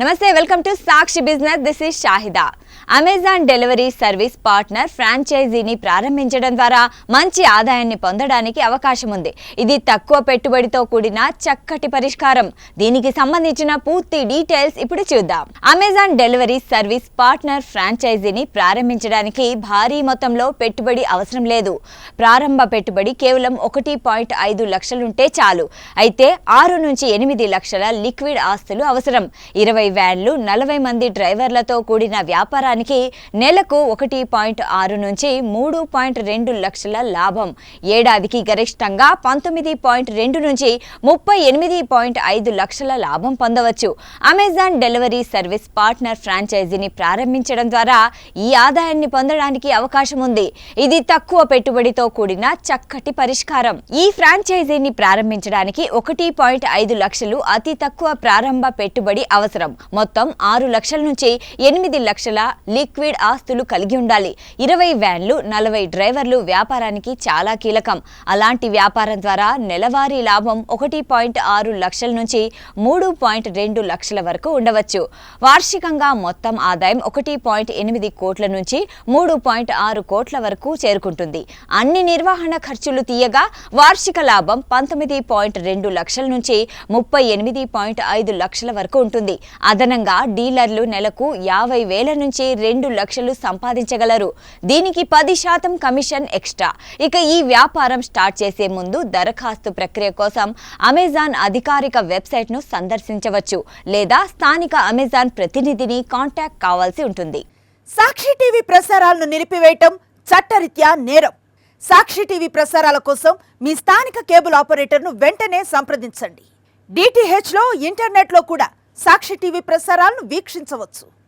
నమస్తే, welcome to Sakshi business. This is Shahida. Amazon delivery service partner ఫ్రాంచైజీని ప్రారంభించడం ద్వారా మంచి ఆదాయాన్ని పొందడానికి అవకాశం ఉంది. ఇది తక్కువ పెట్టుబడితో కూడిన చక్కటి పరిష్కారం. దీనికి సంబంధించిన పూర్తి డీటెయిల్స్ ఇప్పుడు చూద్దాం. అమెజాన్ డెలివరీ సర్వీస్ పార్ట్నర్ ఫ్రాంచైజీని ప్రారంభించడానికి భారీ మొత్తంలో పెట్టుబడి అవసరం లేదు. ప్రారంభ పెట్టుబడి కేవలం 1.5 లక్షలుంటే చాలు. అయితే 6 నుంచి 8 లక్షల లిక్విడ్ ఆస్తులు అవసరం. 20 వ్యాన్లు, 40 మంది డ్రైవర్లతో కూడిన వ్యాపారానికి నెలకు 1.6 నుంచి 3.2 లక్షల లాభం. ఏడాదికి గరిష్టంగా 19.2 నుంచి 38.5 లక్షల లాభం పొందవచ్చు. అమెజాన్ డెలివరీ సర్వీస్ పార్ట్నర్ ఫ్రాంచైజీని ప్రారంభించడం ద్వారా ఈ ఆదాయాన్ని పొందడానికి అవకాశం ఉంది. ఇది తక్కువ పెట్టుబడితో కూడిన చక్కటి పరిష్కారం. ఈ ఫ్రాంచైజీని ప్రారంభించడానికి 1.5 లక్షలు అతి తక్కువ ప్రారంభ పెట్టుబడి అవసరం. మొత్తం 6 లక్షల నుంచి 8 లక్షల లిక్విడ్ ఆస్తులు కలిగి ఉండాలి. 20 వ్యాన్లు, 40 డ్రైవర్లు వ్యాపారానికి చాలా కీలకం. అలాంటి వ్యాపారం ద్వారా నెలవారీ లాభం 1.6 లక్షల నుంచి 3.2 లక్షల వరకు ఉండవచ్చు. వార్షికంగా మొత్తం ఆదాయం 1.8 కోట్ల నుంచి 3.6 కోట్ల వరకు చేరుకుంటుంది. అన్ని నిర్వహణ ఖర్చులు తీయగా వార్షిక లాభం 19.2 లక్షల నుంచి 38.5 లక్షల వరకు ఉంటుంది. అదనంగా డీలర్లు నెలకు 50,000 నుంచి 2 లక్షలు సంపాదించగలరు. దీనికి 10% కమిషన్ ఎక్స్ట్రా. ఇక ఈ వ్యాపారం స్టార్ట్ చేసే ముందు దరఖాస్తు ప్రక్రియ కోసం అమెజాన్ అధికారిక వెబ్సైట్ను సందర్శించవచ్చు లేదా స్థానిక అమెజాన్ ప్రతినిధిని కాంటాక్ట్ కావాల్సి ఉంటుంది. సాక్షి టీవీ ప్రసారాలను నిలిపివేయటం చట్టరీత్యా నేరం. సాక్షి టీవీ ప్రసారాల కోసం మీ స్థానిక కేబుల్ ఆపరేటర్ను వెంటనే సంప్రదించండి. DTHలో, ఇంటర్నెట్లో కూడా సాక్షి టీవీ ప్రసారాలను వీక్షించవచ్చు.